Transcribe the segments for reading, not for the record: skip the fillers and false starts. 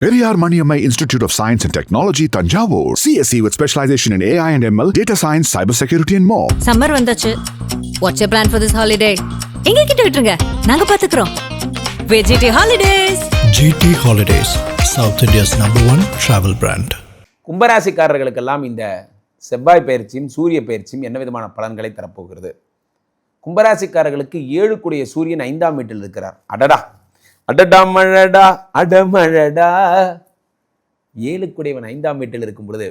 Periyar Maniammai Institute of Science and Technology, Tanjavur. CSE with specialization in AI and ML, data science, cybersecurity and more. Summer வந்தாச்சு. What's your plan for this holiday? எங்க கிட்ட விட்டுருங்க. நாங்க பாத்துக்கிறோம். VGT Holidays. GT Holidays, South India's #1 travel brand. கும்பராசிக்காரர்களுக்கெல்லாம் இந்த செவ்வாய் பயிற்சியும் சூரிய பயிற்சியும் என்ன விதமான பலன்களை தரப்போகிறது? கும்பராசிக்காரர்களுக்கு 7 கூடிய சூரியன் 5ஆம் வீட்டில் இருக்கிறார். அடடா மழடா அடமழடா. 7 கூடியவன் 5ஆம் வீட்டில் இருக்கும் பொழுது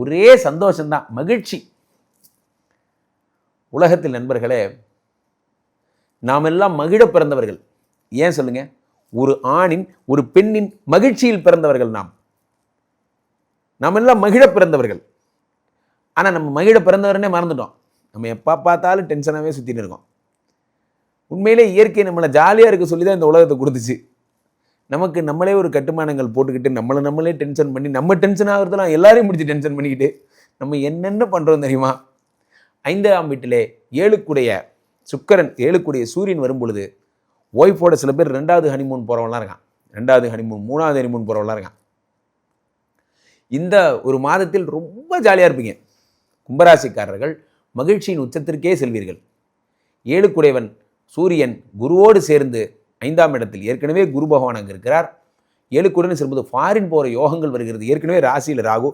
ஒரே சந்தோஷம்தான், மகிழ்ச்சி. உலகத்தில் நண்பர்களே, நாம் எல்லாம் மகிழ பிறந்தவர்கள். ஏன் சொல்லுங்க? ஒரு ஆணின் ஒரு பெண்ணின் மகிழ்ச்சியில் பிறந்தவர்கள் நாம் எல்லாம் மகிழ பிறந்தவர்கள். ஆனால் நம்ம மகிழ பிறந்தவரனே மறந்துட்டோம். நம்ம எப்போ பார்த்தாலும் டென்ஷனாகவே சுற்றிட்டு இருக்கோம். உண்மையிலே இயற்கை நம்மளை ஜாலியாக இருக்க சொல்லி தான் இந்த உலகத்தை கொடுத்துச்சு. நமக்கு நம்மளே ஒரு கட்டுமானங்கள் போட்டுக்கிட்டு நம்மளே டென்ஷன் பண்ணி, நம்ம டென்ஷன் ஆகிறதுலாம் எல்லாரையும் முடிச்சு டென்ஷன் பண்ணிக்கிட்டு நம்ம என்னென்ன பண்ணுறோம் தெரியுமா? 5ஆம் வீட்டிலே 7 கூடிய சுக்கிரன், 7 கூடிய சூரியன் வரும் பொழுது ஒய்ஃபோட சில பேர் 2வது ஹனிமூன் போகிறவங்களாம் இருக்கான். 2வது ஹனிமூன், 3வது ஹனிமூன் போகிறவங்களாம் இருக்கான். இந்த ஒரு மாதத்தில் ரொம்ப ஜாலியாக இருப்பீங்க. கும்பராசிக்காரர்கள் மகிழ்ச்சியின் உச்சத்திற்கே செல்வீர்கள். 7 கூடையவன் சூரியன் குருவோடு சேர்ந்து 5ஆம் இடத்தில், ஏற்கனவே குரு பகவான் அங்கே இருக்கிறார். 7 கூடையவன் செல்வது ஃபாரின் போகிற யோகங்கள் வருகிறது. ஏற்கனவே ராசியில் ராகு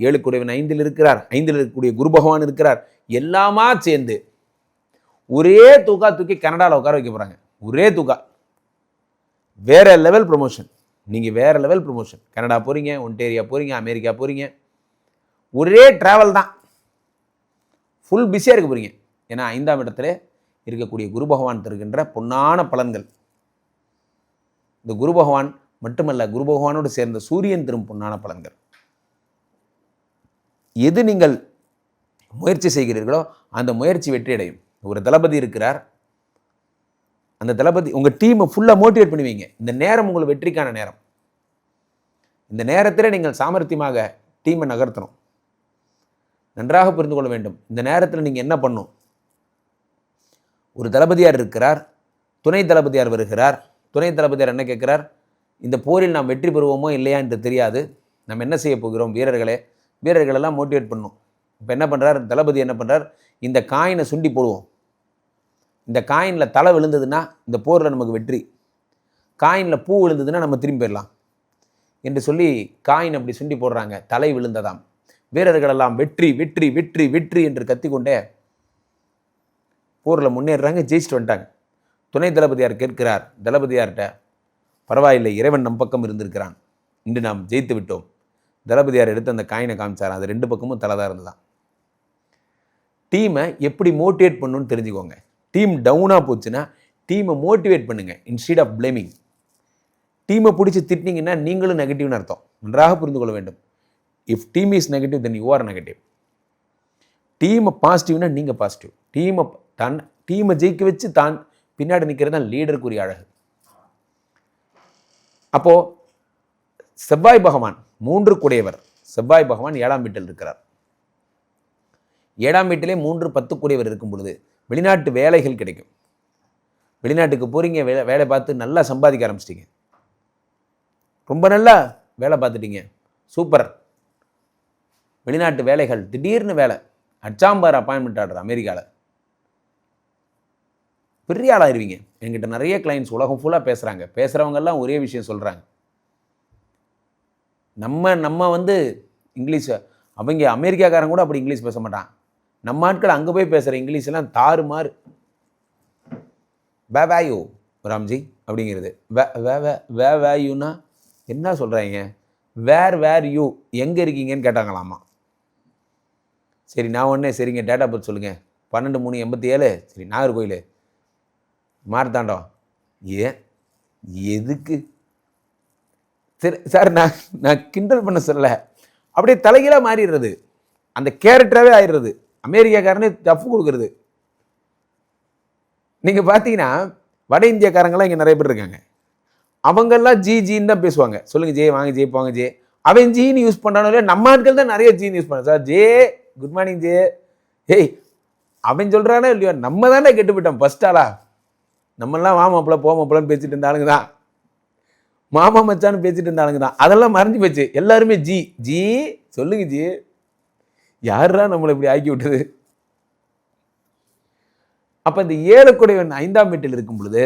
7 கூடையவன் 5இல் இருக்கிறார். 5இல் இருக்கக்கூடிய குரு பகவான் இருக்கிறார். எல்லாமா சேர்ந்து ஒரே தூக்கி கனடாவில் உட்கார வைக்க போகிறாங்க. ஒரே தூக்கா, வேற லெவல் ப்ரொமோஷன். நீங்கள் வேற லெவல் ப்ரொமோஷன். கனடா போகிறீங்க, ஒன்டேரியா போகிறீங்க, அமெரிக்கா போகிறீங்க. ஒரே ட்ராவல் தான், ஃபுல் பிஸியாக இருக்க போகிறீங்க. ஏன்னா 5ஆம் இடத்துல இருக்கக்கூடிய குரு பகவான் தருகின்ற பொன்னான பலன்கள். இந்த குரு பகவான் மட்டுமல்ல, குரு பகவானோடு சேர்ந்த சூரியன் தரும் பொன்னான பலன்கள். எது நீங்கள் முயற்சி செய்கிறீர்களோ அந்த முயற்சி வெற்றி அடையும். ஒரு தளபதி இருக்கிறார். அந்த தளபதி உங்கள் டீமை ஃபுல்லாக மோட்டிவேட் பண்ணுவீங்க. இந்த நேரம் உங்கள் வெற்றிக்கான நேரம். இந்த நேரத்தில் நீங்கள் சாமர்த்தியமாக டீமை நகர்த்தணும். நன்றாக புரிந்து கொள்ள வேண்டும். இந்த நேரத்தில் நீங்கள் என்ன பண்ணணும்? ஒரு தளபதியார் இருக்கிறார், துணை தளபதியார் வருகிறார். துணை தளபதியார் என்ன கேட்குறார்? இந்த போரில் நாம் வெற்றி பெறுவோமோ இல்லையா என்று தெரியாது, நம்ம என்ன செய்ய போகிறோம்? வீரர்களெல்லாம் மோட்டிவேட் பண்ணணும். இப்போ என்ன பண்ணுறார் தளபதி? என்ன பண்ணுறார்? இந்த காயினை சுண்டி போடுவோம். இந்த காயினில் தலை விழுந்ததுன்னா இந்த போரில் நமக்கு வெற்றி, காயினில் பூ விழுந்ததுன்னா நம்ம திரும்பி போயிடலாம் என்று சொல்லி காயின் அப்படி சுண்டி போடுறாங்க. தலை விழுந்ததாம். வீரர்களெல்லாம் வெற்றி வெற்றி வெற்றி வெற்றி என்று கத்திக்கொண்டே போரில் முன்னேறுறாங்க. ஜெயிச்சுட்டு வந்துட்டாங்க. துணை தளபதியார் கேட்கிறார் தளபதியார்கிட்ட, பரவாயில்லை, இறைவன் நம் பக்கம் இருந்திருக்கிறான், இன்று நாம் ஜெயித்து விட்டோம். தளபதியார் எடுத்து அந்த காயினை காமிச்சார். அது 2 பக்கமும் தலை தான் இருந்ததான். டீமை எப்படி மோட்டிவேட் பண்ணணும்னு தெரிஞ்சுக்கோங்க. டீம் டவுனாக போச்சுன்னா டீமை மோட்டிவேட் பண்ணுங்கள், இன்ஸ்டீட் ஆஃப் பிளேமிங். டீமை பிடிச்சி திட்டினீங்கன்னா நீங்களும் நெகட்டிவ்னு அர்த்தம். நன்றாக புரிந்து கொள்ள வேண்டும். If team is negative then you are negative. டீமை பாசிட்டிவ்னா நீங்கள் பாசிட்டிவ். டீமை ஜெயிக்க வச்சு தான் பின்னாடி நிற்கிறது தான் லீடருக்குரிய அழகு. அப்போது செவ்வாய் பகவான் 3 கூடையவர். செவ்வாய் பகவான் 7ஆம் வீட்டில் இருக்கிறார். 7ஆம் வீட்டிலே 3, 10 கூடையவர் இருக்கும் பொழுது வெளிநாட்டு வேலைகள் கிடைக்கும். வெளிநாட்டுக்கு போகிறீங்க, வேலை பார்த்து நல்லா சம்பாதிக்க ஆரம்பிச்சிட்டிங்க. ரொம்ப நல்லா வேலை பார்த்துட்டீங்க, சூப்பர். வெளிநாட்டு வேலைகள், திடீர்னு வேலை, அச்சாம்பார் அப்பாயின்மெண்ட் ஆர்டர் அமெரிக்காவில். பெரிய ஆளாயிருவீங்க. என்கிட்ட நிறைய கிளைண்ட்ஸ் உலகம் ஃபுல்லாக பேசுகிறவங்கெல்லாம் ஒரே விஷயம் சொல்கிறாங்க. நம்ம வந்து இங்கிலீஷ், அவங்க அமெரிக்காக்காரங்க கூட அப்படி இங்கிலீஷ் பேச மாட்டான். நம்ம ஆட்கள் அங்கே போய் பேசுகிற இங்கிலீஷ்லாம் தாறுமாறு. வேயூ ராம்ஜி அப்படிங்கிறது. வேயூனா என்ன சொல்கிறாங்க? வேர் யூ, எங்கே இருக்கீங்கன்னு கேட்டாங்களாமா. சரி, நான் ஒன்றே, சரிங்க டேட்டா பர்த் சொல்லுங்கள். 12/3/87. சரி, நாகர்கோயில் மார்த்தாண்டம். எதுக்கு? சரி சார், நான் கிண்டல் பண்ண சொல்லலை. அப்படியே தலைகீழாக மாறிடுறது, அந்த கேரக்டராகவே ஆயிடுறது. அமெரிக்காக்காரனே டஃப் கொடுக்குறது. நீங்கள் பார்த்தீங்கன்னா வட இந்தியாக்காரங்களாம் இங்கே நிறைய பேர் இருக்காங்க. அவங்கெல்லாம் ஜின்னு தான் பேசுவாங்க. சொல்லுங்கள் ஜே, வாங்க ஜே, போங்க ஜே. அவன் ஜீன்னு யூஸ் பண்ணுறானோ, நம்ம ஆட்கள் தான் நிறைய ஜீன்னு யூஸ் பண்ண. Sir J, good morning J. ஏய், அவன் சொல்கிறானோ இல்லையோ, நம்ம தானே கெட்டு போயிட்டோம் ஃபர்ஸ்ட் ஆளா. நம்மளாம் வா மாப்பிள்ள போ மாப்பிள்ளன்னு பேசிட்டு இருந்தாலுங்க தான். மாமா மச்சான்னு பேசிட்டு இருந்தாலுங்க தான். அதெல்லாம் மறைஞ்சு போச்சு. எல்லாருமே ஜி ஜி சொல்லுங்க ஜி. யாரா நம்மளை இப்படி ஆக்கி விட்டது? அப்ப இந்த 7 குடைவன் 5ஆம் வீட்டில் இருக்கும் பொழுது,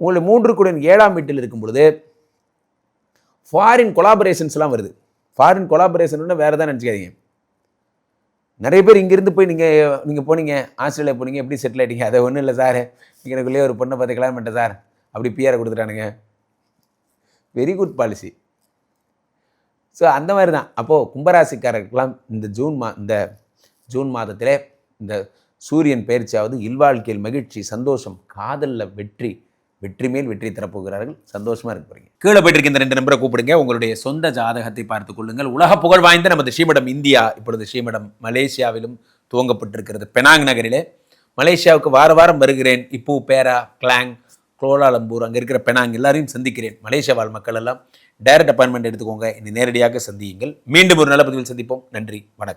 உங்களுடைய 3 குடைவன் 7ஆம் வீட்டில் இருக்கும் பொழுது ஃபாரின் கொலாபரேஷன்ஸ்லாம் வருது. ஃபாரின் கொலாபரேஷன் வேற தான் நினச்சிக்காதீங்க. நிறைய பேர் இங்கேருந்து போய் நீங்கள் போனீங்க, ஆஸ்திரேலியா போனீங்க, எப்படி செட்டில் ஆகிட்டீங்க? அதை ஒன்றும் இல்லை சார், எனக்குள்ளேயே ஒரு பொண்ணை பார்த்து கல்யாணம் பண்ணிட்டேன் சார், அப்படி பிஆரை கொடுத்துட்டானுங்க. Very good policy. ஸோ அந்த மாதிரி தான். அப்போது கும்பராசிக்காரர்கள்லாம் இந்த ஜூன் மாதத்திலே இந்த சூரியன் பயிற்சியாவது இல்வாழ்க்கையில் மகிழ்ச்சி, சந்தோஷம், காதலில் வெற்றி மேல் வெற்றி தரப்போகிறார்கள். சந்தோஷமாக இருக்க போகிறீங்க. கீழே போயிட்டு இருக்க இந்த 2 நம்பரை கூப்பிடுங்க. உங்களுடைய சொந்த ஜாதகத்தை பார்த்துக் கொள்ளுங்கள். உலக புகழ் வாய்ந்த நமது ஸ்ரீமடம் இந்தியா இப்பொழுது ஸ்ரீமடம் மலேசியாவிலும் துவங்கப்பட்டிருக்கிறது. பெனாங் நகரிலே. மலேசியாவுக்கு வாரம் வருகிறேன். இப்போ பேரா, கிளாங், கோலாலம்பூர், அங்கே இருக்கிற பெனாங் எல்லாரையும் சந்திக்கிறேன். மலேசியா வாழ் மக்கள் எல்லாம் டைரக்ட் அப்பாயின்மெண்ட் எடுத்துக்கோங்க. என்னை நேரடியாக சந்தியுங்கள். மீண்டும் ஒரு நல்ல பதிவில் சந்திப்போம். நன்றி, வணக்கம்.